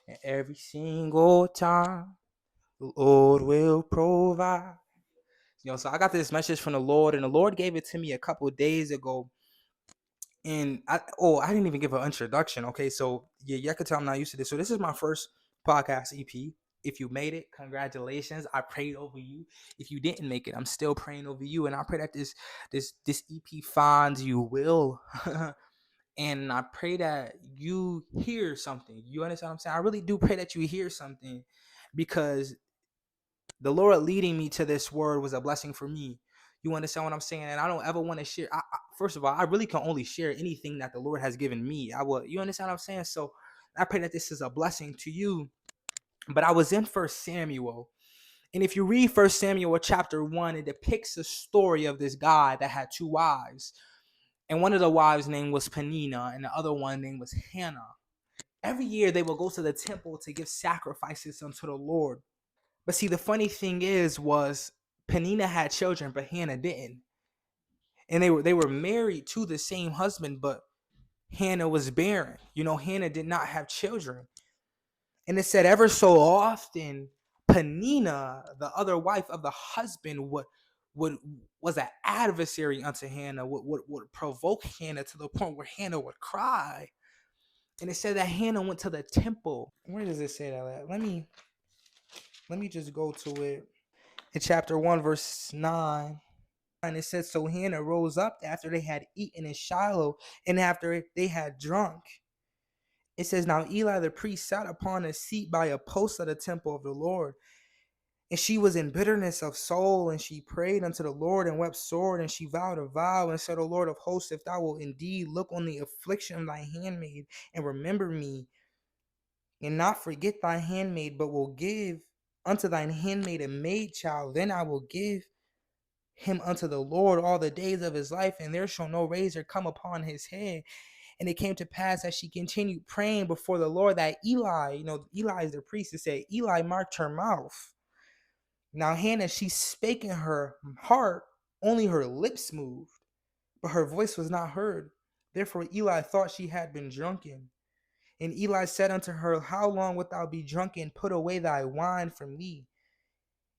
And every single time, the Lord will provide. So I got this message from the Lord, and the Lord gave it to me a couple of days ago. And I didn't even give an introduction. Okay, so yeah, you can tell I'm not used to this. So this is my first podcast EP. If you made it, congratulations. I prayed over you. If you didn't make it, I'm still praying over you. And I pray that this EP finds you will. And I pray that you hear something. You understand what I'm saying? I really do pray that you hear something, because the Lord leading me to this word was a blessing for me. You understand what I'm saying? And I don't ever want to share. First of all, I really can only share anything that the Lord has given me. I will. You understand what I'm saying? So I pray that this is a blessing to you. But I was in First Samuel, and if you read First Samuel chapter 1, it depicts a story of this guy that had two wives, and one of the wives' name was Penina, and the other one name was Hannah. Every year they would go to the temple to give sacrifices unto the Lord. But see, the funny thing was Penina had children, but Hannah didn't. And they were married to the same husband, but Hannah was barren. Hannah did not have children. And it said ever so often, Penina, the other wife of the husband, would was an adversary unto Hannah, would provoke Hannah to the point where Hannah would cry. And it said that Hannah went to the temple. Where does it say that at? Let me just go to it. In chapter 1, verse 9. And it says, so Hannah rose up after they had eaten in Shiloh, and after they had drunk. It says, now Eli the priest sat upon a seat by a post of the temple of the Lord. And she was in bitterness of soul, and she prayed unto the Lord and wept sore, and she vowed a vow and said, O Lord of hosts, if thou wilt indeed look on the affliction of thy handmaid and remember me, and not forget thy handmaid, but will give unto thine handmaid a maid child, then I will give him unto the Lord all the days of his life, and there shall no razor come upon his head. And it came to pass as she continued praying before the Lord that Eli, Eli is the priest, it said Eli marked her mouth. Now Hannah, she spake in her heart, only her lips moved, but her voice was not heard. Therefore Eli thought she had been drunken. And Eli said unto her, how long wilt thou be drunken? Put away thy wine from me.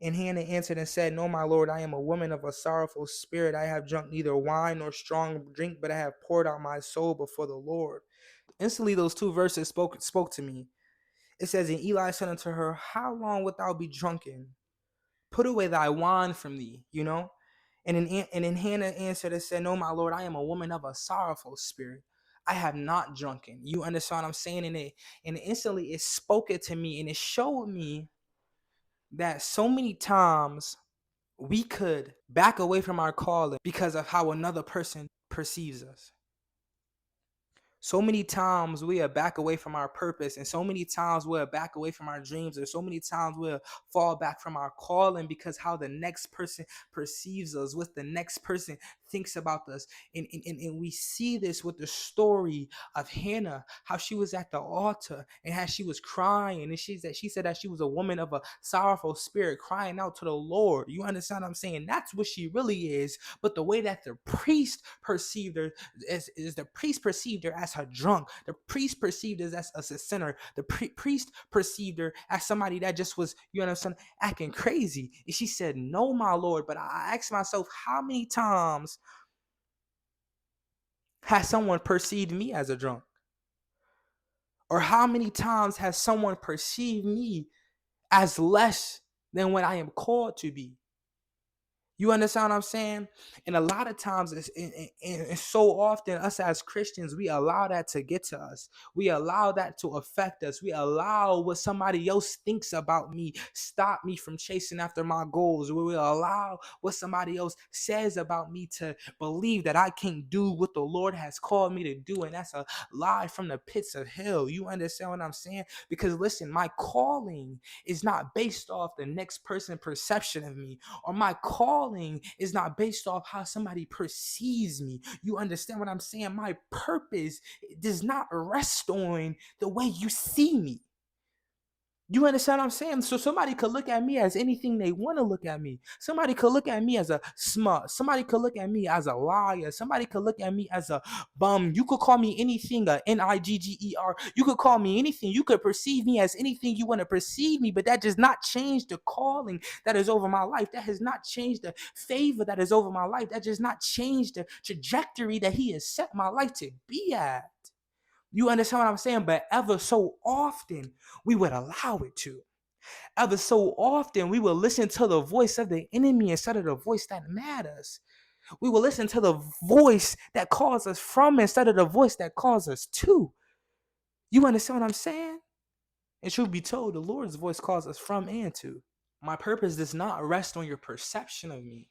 And Hannah answered and said, no, my Lord, I am a woman of a sorrowful spirit. I have drunk neither wine nor strong drink, but I have poured out my soul before the Lord. Instantly those two verses spoke to me. It says, and Eli said unto her, how long wilt thou be drunken? Put away thy wine from thee, And then Hannah answered and said, no, my Lord, I am a woman of a sorrowful spirit. I have not drunken. You understand what I'm saying? And instantly it spoke it to me, and it showed me that so many times we could back away from our calling because of how another person perceives us. So many times we'll back away from our purpose, and so many times we'll back away from our dreams, or so many times we'll fall back from our calling because how the next person perceives us, what the next person thinks about us. And we see this with the story of Hannah, how she was at the altar and how she was crying, and she said that she was a woman of a sorrowful spirit crying out to the Lord. You understand what I'm saying? That's what she really is. But the way that the priest perceived her is the priest perceived her as her drunk. The priest perceived her as a sinner. The priest perceived her as somebody that just was, acting crazy. And she said, no, my Lord. But I asked myself, how many times has someone perceived me as a drunk? Or how many times has someone perceived me as less than what I am called to be? You understand what I'm saying? And a lot of times, and so often, us as Christians, we allow that to get to us. We allow that to affect us. We allow what somebody else thinks about me stop me from chasing after my goals. We will allow what somebody else says about me to believe that I can't do what the Lord has called me to do. And that's a lie from the pits of hell. You understand what I'm saying? Because listen, my calling is not based off the next person's perception of me, or my calling is not based off how somebody perceives me. You understand what I'm saying? My purpose does not rest on the way you see me. You understand what I'm saying? So somebody could look at me as anything they want to look at me. Somebody could look at me as a smut. Somebody could look at me as a liar. Somebody could look at me as a bum. You could call me anything, a Nigger. You could call me anything. You could perceive me as anything you want to perceive me, but that does not change the calling that is over my life. That has not changed the favor that is over my life. That does not change the trajectory that He has set my life to be at. You understand what I'm saying? But ever so often, we would allow it to. Ever so often, we will listen to the voice of the enemy instead of the voice that matters. We will listen to the voice that calls us from instead of the voice that calls us to. You understand what I'm saying? And truth be told, the Lord's voice calls us from and to. My purpose does not rest on your perception of me.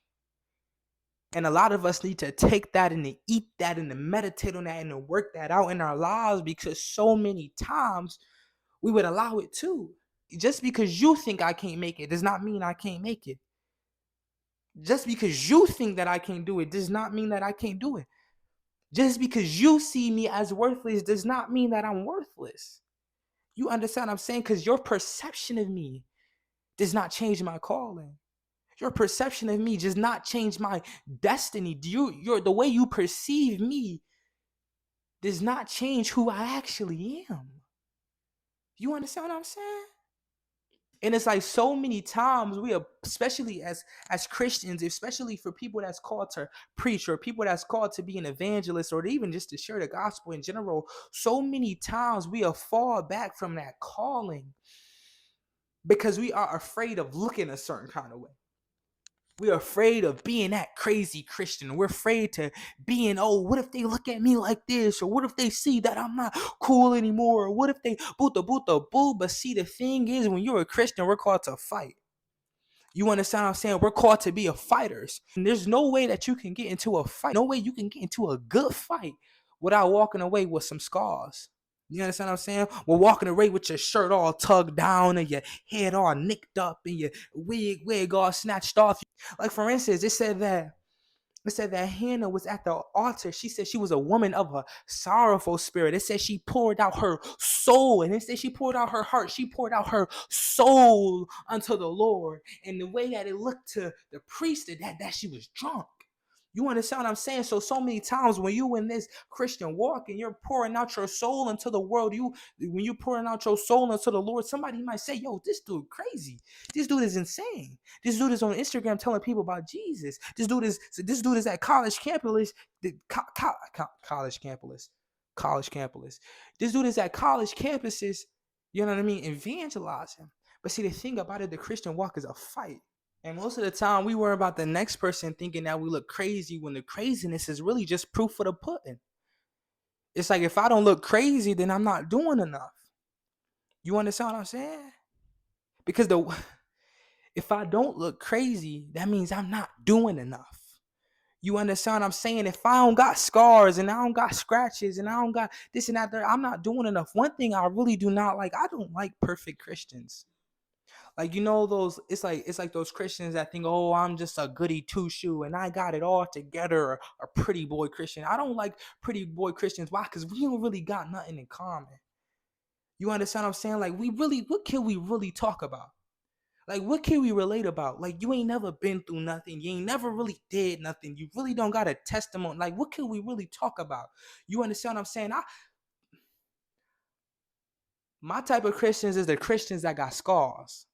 And a lot of us need to take that and to eat that and to meditate on that and to work that out in our lives, because so many times we would allow it too. Just because you think I can't make it does not mean I can't make it. Just because you think that I can't do it does not mean that I can't do it. Just because you see me as worthless does not mean that I'm worthless. You understand what I'm saying? Because your perception of me does not change my calling. Your perception of me does not change my destiny. The way you perceive me does not change who I actually am. You understand what I'm saying? And it's like so many times we are, especially as Christians, especially for people that's called to preach or people that's called to be an evangelist or even just to share the gospel in general, so many times we are fall back from that calling because we are afraid of looking a certain kind of way. We're afraid of being that crazy Christian. We're afraid to being, oh, what if they look at me like this? Or what if they see that I'm not cool anymore? Or what if they boo? But see, the thing is, when you're a Christian, we're called to fight. You understand what I'm saying? We're called to be a fighters. And there's no way that you can get into a fight. No way you can get into a good fight without walking away with some scars. You understand what I'm saying? We're walking away with your shirt all tugged down and your head all nicked up and your wig all snatched off. Like for instance, it said that Hannah was at the altar. She said she was a woman of a sorrowful spirit. It said she poured out her soul. And it said she poured out her heart. She poured out her soul unto the Lord. And the way that it looked to the priest, that she was drunk. You understand what I'm saying? So many times when you in this Christian walk and you're pouring out your soul into the world, when you're pouring out your soul into the Lord, somebody might say, yo, this dude crazy. This dude is insane. This dude is on Instagram telling people about Jesus. This dude is at college campus. College campus. This dude is at college campuses, you know what I mean, evangelizing. But see, the thing about it, the Christian walk is a fight. And most of the time, we worry about the next person thinking that we look crazy when the craziness is really just proof of the pudding. It's like if I don't look crazy, then I'm not doing enough. You understand what I'm saying? Because if I don't look crazy, that means I'm not doing enough. You understand what I'm saying? If I don't got scars and I don't got scratches and I don't got this and that, I'm not doing enough. One thing I really do not like, I don't like perfect Christians. Like, you know, it's like those Christians that think, oh, I'm just a goody two shoe and I got it all together, or a pretty boy Christian. I don't like pretty boy Christians. Why? Because we don't really got nothing in common. You understand what I'm saying? Like, what can we really talk about? Like, what can we relate about? Like, you ain't never been through nothing. You ain't never really did nothing. You really don't got a testimony. Like, what can we really talk about? You understand what I'm saying? My type of Christians is the Christians that got scars.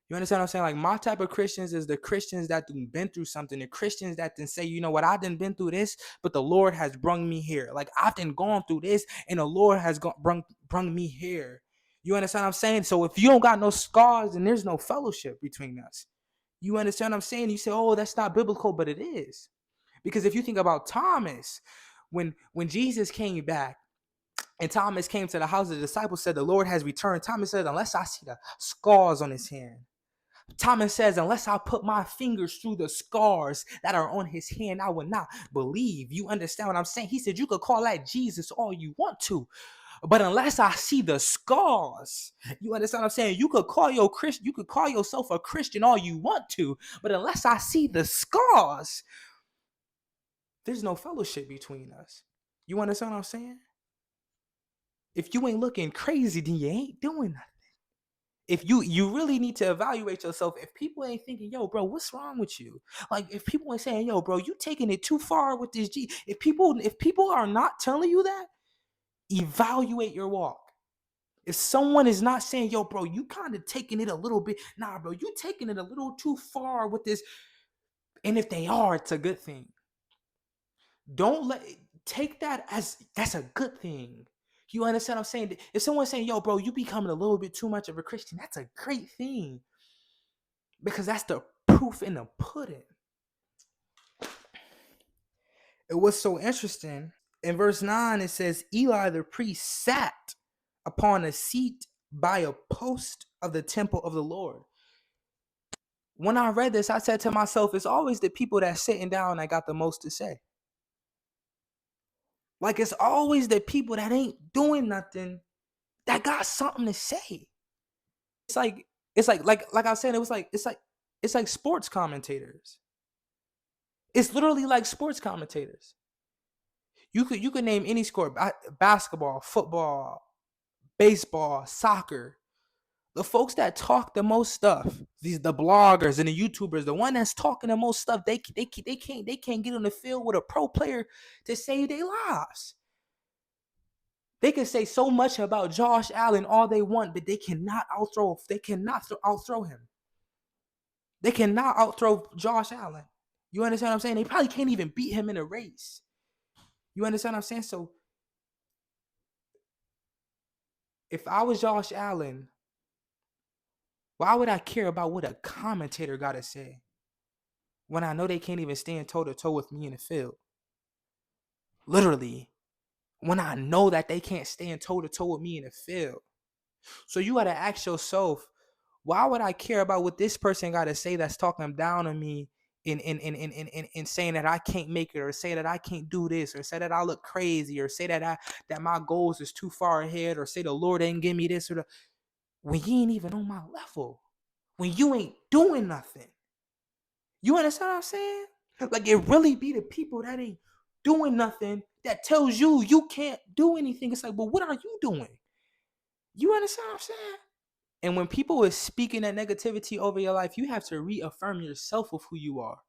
You understand what I'm saying? Like, my type of Christians is the Christians that been through something. The Christians that then say, you know what, I done been through this, but the Lord has brung me here. Like, I've been gone through this, and the Lord has brung me here. You understand what I'm saying? So if you don't got no scars, then there's no fellowship between us. You understand what I'm saying? You say, oh, that's not biblical, but it is. Because if you think about Thomas, when Jesus came back, and Thomas came to the house, the disciples said, the Lord has returned. Thomas said, unless I see the scars on his hand. Thomas says, unless I put my fingers through the scars that are on his hand, I will not believe. You understand what I'm saying? He said, you could call that Jesus all you want to, but unless I see the scars, you understand what I'm saying? You could call yourself a Christian all you want to, but unless I see the scars, there's no fellowship between us. You understand what I'm saying? If you ain't looking crazy, then you ain't doing nothing. if you really need to evaluate yourself. If people ain't thinking, yo, bro, what's wrong with you? Like, if people ain't saying, yo, bro, you taking it too far with this G. If people are not telling you that, evaluate your walk. If someone is not saying, yo, bro, you kind of taking it a little bit, nah, bro, you taking it a little too far with this. And if they are, it's a good thing. Don't take that as that's a good thing. You understand what I'm saying? If someone's saying, yo, bro, you becoming a little bit too much of a Christian, that's a great thing. Because that's the proof in the pudding. It was so interesting. In verse 9, it says, Eli the priest sat upon a seat by a post of the temple of the Lord. When I read this, I said to myself, it's always the people that's sitting down that got the most to say. Like, it's always the people that ain't doing nothing that got something to say. It's like I said, it's like sports commentators. It's literally like sports commentators. You could name any sport: basketball, football, baseball, soccer. The folks that talk the most stuff, the bloggers and the YouTubers, the one that's talking the most stuff, they can't get on the field with a pro player to save their lives. They can say so much about Josh Allen all they want, but they cannot outthrow him. They cannot outthrow Josh Allen. You understand what I'm saying? They probably can't even beat him in a race. You understand what I'm saying? So if I was Josh Allen, why would I care about what a commentator got to say when I know they can't even stand toe-to-toe with me in the field? Literally, when I know that they can't stand toe-to-toe with me in the field. So you got to ask yourself, why would I care about what this person got to say that's talking down on me in saying that I can't make it, or say that I can't do this, or say that I look crazy, or say that my goals is too far ahead, or say the Lord ain't give me this, when you ain't even on my level, when you ain't doing nothing. You understand what I'm saying? Like, it really be the people that ain't doing nothing that tells you can't do anything. It's like, well, what are you doing? You understand what I'm saying? And when people are speaking that negativity over your life, you have to reaffirm yourself of who you are.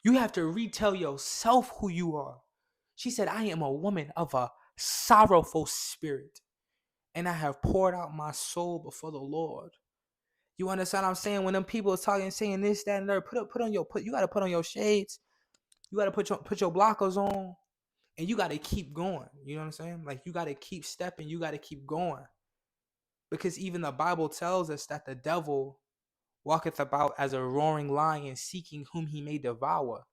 You have to retell yourself who you are. She said, I am a woman of a sorrowful spirit, and I have poured out my soul before the Lord. You understand what I'm saying? When them people are talking, saying this, that, and that, you gotta put on your shades. You gotta put your blockers on, and you gotta keep going. You know what I'm saying? Like, you gotta keep stepping. You gotta keep going. Because even the Bible tells us that the devil walketh about as a roaring lion, seeking whom he may devour.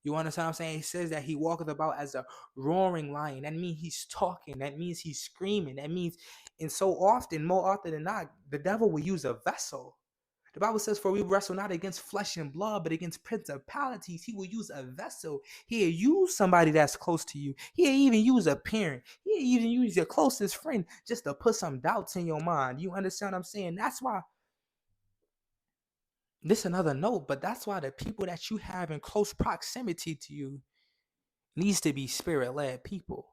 You understand what I'm saying? He says that he walketh about as a roaring lion. That means he's talking. That means he's screaming. That means, and so often, more often than not, the devil will use a vessel. The Bible says, for we wrestle not against flesh and blood, but against principalities. He will use a vessel. He'll use somebody that's close to you. He'll even use a parent. He'll even use your closest friend just to put some doubts in your mind. You understand what I'm saying? That's why, this is another note, but that's why the people that you have in close proximity to you needs to be spirit-led people.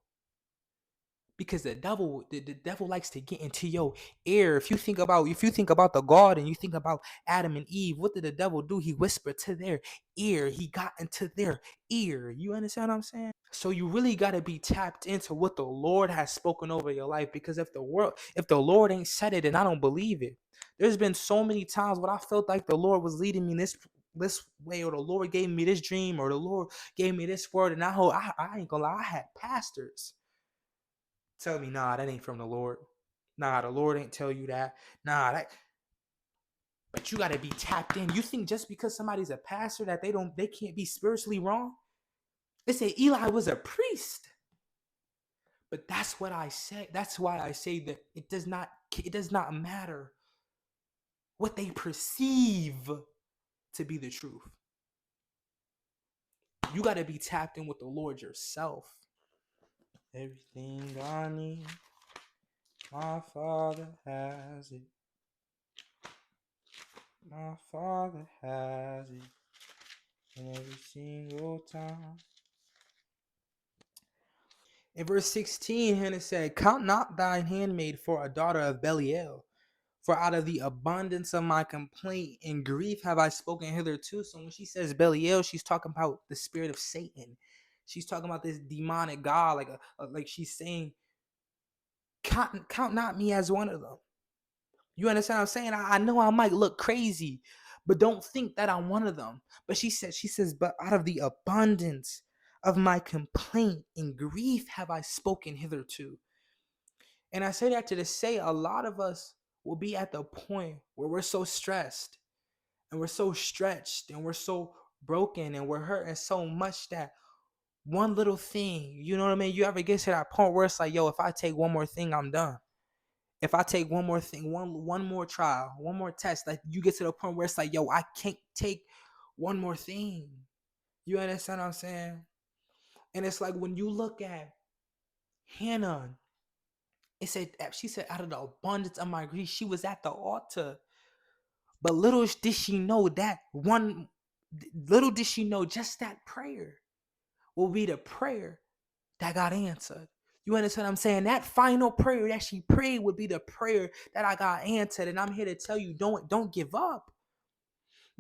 Because the devil likes to get into your ear. If you think about the garden, you think about Adam and Eve. What did the devil do? He whispered to their ear. He got into their ear. You understand what I'm saying? So you really got to be tapped into what the Lord has spoken over your life. Because if the Lord ain't said it, then I don't believe it. There's been so many times when I felt like the Lord was leading me this way, or the Lord gave me this dream, or the Lord gave me this word, and I ain't gonna lie, I had pastors tell me, nah, that ain't from the Lord. Nah, the Lord ain't tell you that. Nah, that. But you gotta be tapped in. You think just because somebody's a pastor that they can't be spiritually wrong? They say Eli was a priest. But that's what I say. That's why I say that it does not matter what they perceive to be the truth. You gotta be tapped in with the Lord yourself. Everything I need, my Father has it. My Father has it. And every single time. In verse 16, Hannah said, count not thine handmaid for a daughter of Belial, For out of the abundance of my complaint and grief have I spoken hitherto. So when she says Belial, she's talking about the spirit of Satan. She's talking about this demonic God, like she's saying, count not me as one of them. You understand what I'm saying? I know I might look crazy, but don't think that I'm one of them. But she says, but out of the abundance of my complaint and grief have I spoken hitherto. And I say that to say a lot of us will be at the point where we're so stressed and we're so stretched and we're so broken and we're hurting so much that one little thing, you know what I mean? You ever get to that point where it's like, yo, if I take one more thing, I'm done. If I take one more thing, one more trial, one more test, like you get to the point where it's like, yo, I can't take one more thing. You understand what I'm saying? And it's like when you look at Hannah, she said, out of the abundance of my grief, she was at the altar. But little did she know just that prayer will be the prayer that got answered. You understand what I'm saying? That final prayer that she prayed would be the prayer that I got answered. And I'm here to tell you, don't give up.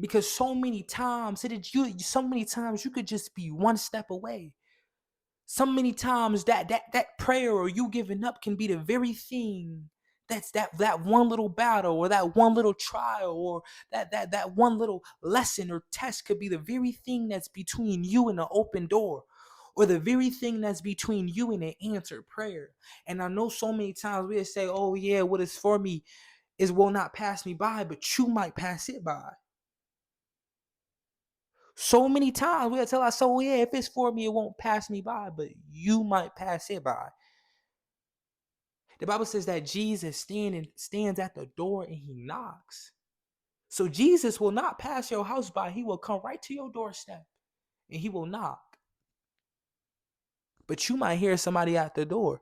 Because so many times you could just be one step away. So many times that prayer or you giving up can be the very thing that's that one little battle or that one little trial or that one little lesson or test could be the very thing that's between you and the open door, or the very thing that's between you and an answered prayer. And I know so many times we'll say, oh yeah, what is for me is will not pass me by, but you might pass it by. So many times we'll tell ourselves, yeah, if it's for me, it won't pass me by, but you might pass it by. The Bible says that Jesus stands at the door and he knocks. So Jesus will not pass your house by. He will come right to your doorstep and he will knock. But you might hear somebody at the door.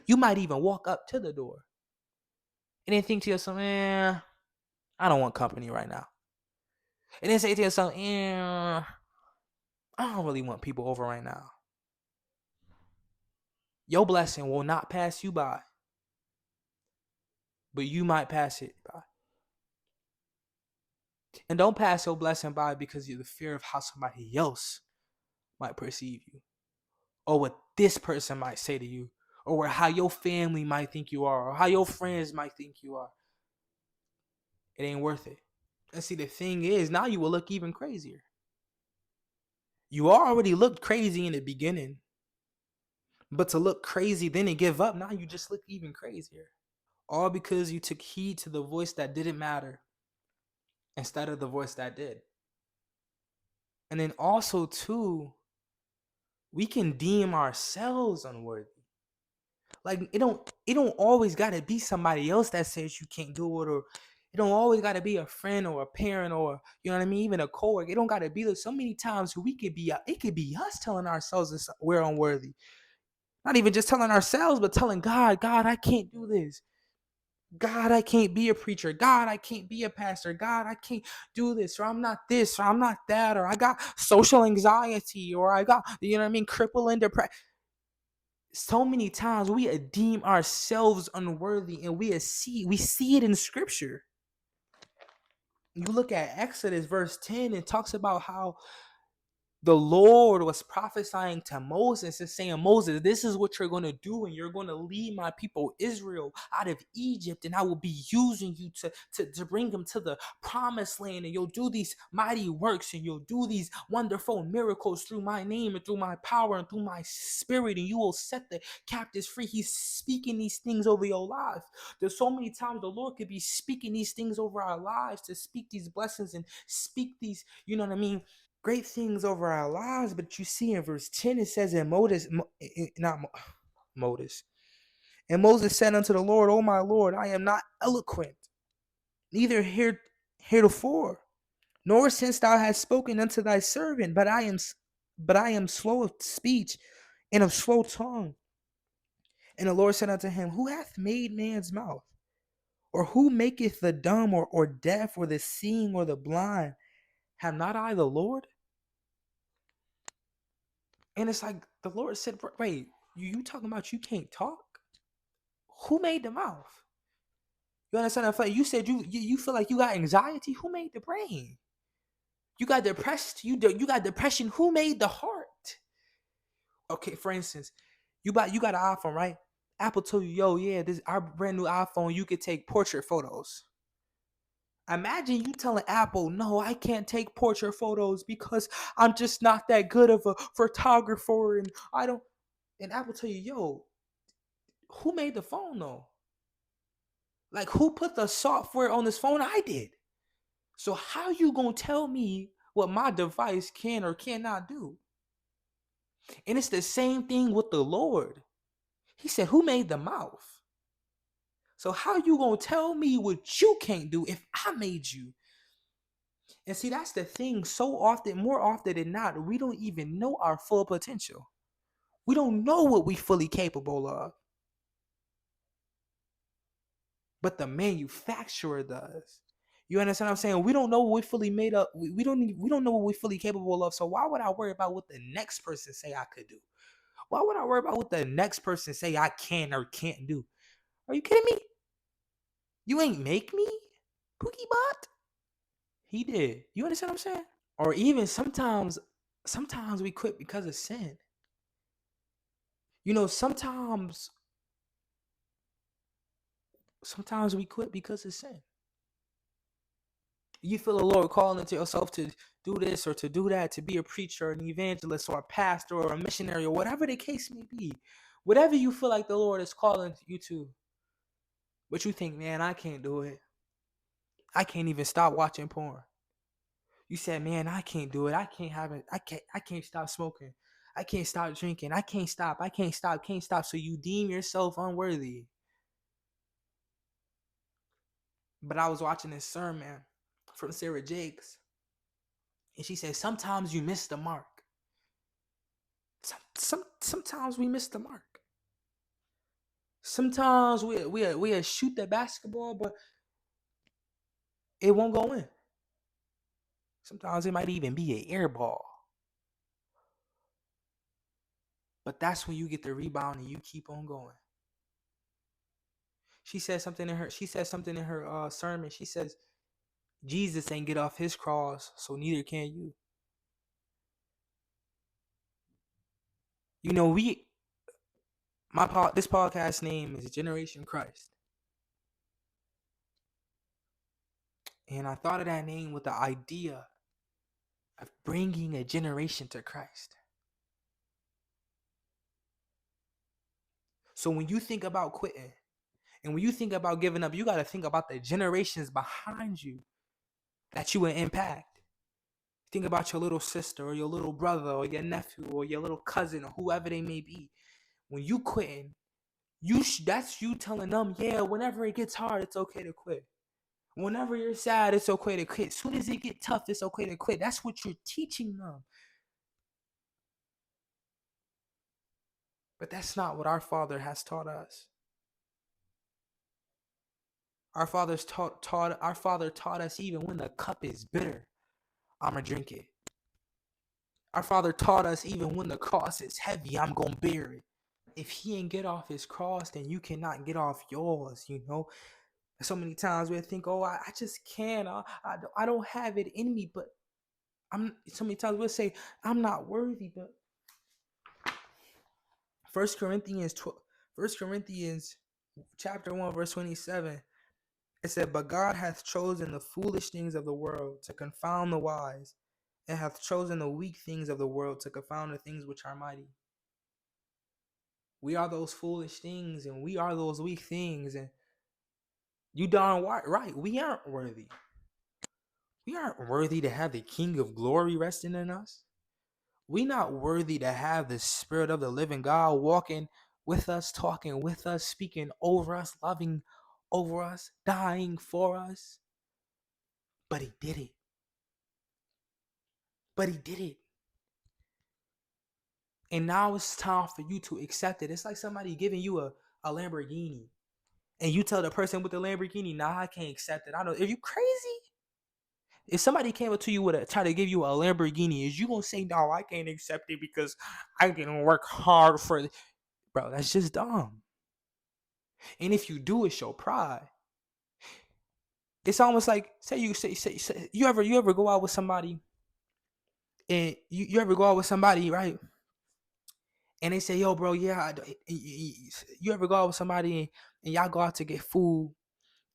You might even walk up to the door and then think to yourself, man, I don't want company right now. And then say to yourself, I don't really want people over right now. Your blessing will not pass you by, but you might pass it by. And don't pass your blessing by because of the fear of how somebody else might perceive you, or what this person might say to you, or how your family might think you are, or how your friends might think you are. It ain't worth it. And see, the thing is, now you will look even crazier. You already looked crazy in the beginning, but to look crazy then and give up, now you just look even crazier. All because you took heed to the voice that didn't matter instead of the voice that did. And then also too, we can deem ourselves unworthy. Like it don't always gotta be somebody else that says you can't do it, or it don't always gotta be a friend or a parent or you know what I mean, even a coworker. It don't gotta be so many times it could be us telling ourselves we're unworthy. Not even just telling ourselves, but telling God, I can't do this. God, I can't be a preacher. God, I can't be a pastor. God, I can't do this, or I'm not this, or I'm not that, or I got social anxiety, or I got, you know what I mean, crippling depression. So many times we deem ourselves unworthy, and we see it in scripture. You look at Exodus verse 10, it talks about how the Lord was prophesying to Moses and saying, Moses, this is what you're going to do, and you're going to lead my people Israel out of Egypt, and I will be using you to bring them to the promised land, and you'll do these mighty works, and you'll do these wonderful miracles through my name and through my power and through my spirit, and you will set the captives free. He's speaking these things over your life. There's so many times the Lord could be speaking these things over our lives, to speak these blessings and speak these, you know what I mean, great things over our lives. But you see in verse 10, it says, and and Moses said unto the Lord, O my Lord, I am not eloquent, neither heretofore, nor since thou hast spoken unto thy servant, but I am slow of speech and of slow tongue. And the Lord said unto him, who hath made man's mouth? Or who maketh the dumb or deaf or the seeing or the blind? Have not I the Lord? And it's like the Lord said, wait, you talking about you can't talk? Who made the mouth? You understand what I'm saying? You said you feel like you got anxiety. Who made the brain? You got depressed. You got depression. Who made the heart? Okay, for instance, you got an iPhone, right? Apple told you, yo, yeah, this our brand new iPhone. You could take portrait photos. Imagine you telling Apple, no, I can't take portrait photos because I'm just not that good of a photographer, and I don't. And Apple tell you, yo, who made the phone though? Like, who put the software on this phone? I did. So how you gonna tell me what my device can or cannot do? And it's the same thing with the Lord. He said, who made the mouth? So how you gonna tell me what you can't do if I made you? And see, that's the thing. So often, more often than not, we don't even know our full potential. We don't know what we fully capable of. But the manufacturer does. You understand what I'm saying? We don't know what we fully made up. We don't know what we're fully capable of. So why would I worry about what the next person say I could do? Why would I worry about what the next person say I can or can't do? Are you kidding me? You ain't make me, Pookie Bot. He did. You understand what I'm saying? Or even sometimes we quit because of sin. You know, sometimes we quit because of sin. You feel the Lord calling to yourself to do this or to do that, to be a preacher, an evangelist, or a pastor, or a missionary, or whatever the case may be. Whatever you feel like the Lord is calling you to. But you think, man, I can't do it. I can't even stop watching porn. You said, man, I can't do it. I can't have it. I can't stop smoking. I can't stop drinking. I can't stop. Can't stop. So you deem yourself unworthy. But I was watching this sermon from Sarah Jakes, and she said, sometimes you miss the mark. Sometimes we miss the mark. Sometimes we shoot the basketball, but it won't go in. Sometimes it might even be an air ball. But that's when you get the rebound and you keep on going. She said something in her sermon. She says, Jesus ain't get off his cross, so neither can you. You know, this podcast name is Generation Christ. And I thought of that name with the idea of bringing a generation to Christ. So when you think about quitting and when you think about giving up, you got to think about the generations behind you that you will impact. Think about your little sister or your little brother or your nephew or your little cousin or whoever they may be. When you quitting, that's you telling them, yeah, whenever it gets hard, it's okay to quit. Whenever you're sad, it's okay to quit. As soon as it gets tough, it's okay to quit. That's what you're teaching them. But that's not what our Father has taught us. Our Father taught us even when the cup is bitter, I'ma drink it. Our Father taught us even when the cross is heavy, I'm gonna bear it. If he ain't get off his cross, then you cannot get off yours, you know. So many times we think, oh, I just can't. I don't have it in me, but so many times we'll say, I'm not worthy, but 1 Corinthians chapter 1, verse 27, it said, but God hath chosen the foolish things of the world to confound the wise, and hath chosen the weak things of the world to confound the things which are mighty. We are those foolish things, and we are those weak things, and you darn right, we aren't worthy. We aren't worthy to have the King of Glory resting in us. We not worthy to have the Spirit of the living God walking with us, talking with us, speaking over us, loving over us, dying for us. But he did it. And now it's time for you to accept it. It's like somebody giving you a Lamborghini. And you tell the person with the Lamborghini, nah, I can't accept it. I don't. Are you crazy? If somebody came up to you with try to give you a Lamborghini, is you gonna say, no, I can't accept it because I didn't work hard for it? Bro, that's just dumb. And if you do, it show pride. It's almost like say you ever go out with somebody and you ever go out with somebody, right? And they say, yo, bro, yeah, you ever go out with somebody and y'all go out to get food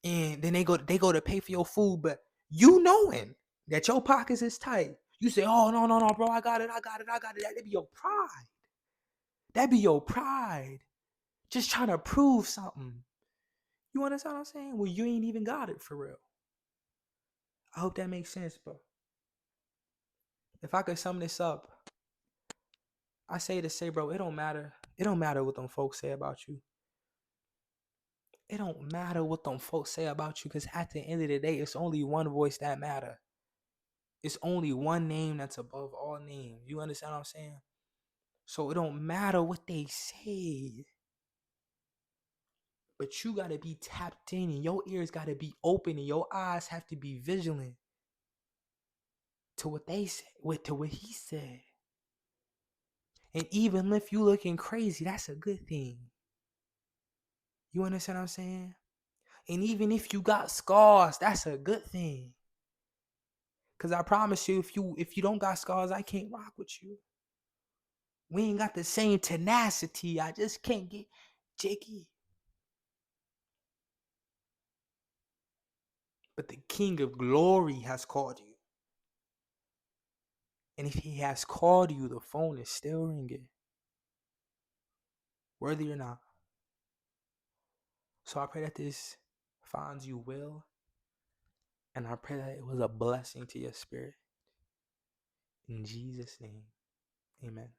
and then they go to pay for your food, but you knowing that your pockets is tight, you say, oh, no, bro, I got it. That'd be your pride. That'd be your pride. Just trying to prove something. You understand what I'm saying? Well, you ain't even got it for real. I hope that makes sense, bro. If I could sum this up, I say to say, bro, it don't matter. It don't matter what them folks say about you. It don't matter what them folks say about you, because at the end of the day, it's only one voice that matter. It's only one name that's above all names. You understand what I'm saying? So it don't matter what they say. But you gotta be tapped in and your ears gotta be open and your eyes have to be vigilant to what they say, to what he said. And even if you looking crazy, that's a good thing. You understand what I'm saying? And even if you got scars, that's a good thing. Cause I promise you, if you don't got scars, I can't rock with you. We ain't got the same tenacity. I just can't get jiggy. But the King of Glory has called you. And if he has called you, the phone is still ringing. Worthy or not. So I pray that this finds you well. And I pray that it was a blessing to your spirit. In Jesus' name, amen.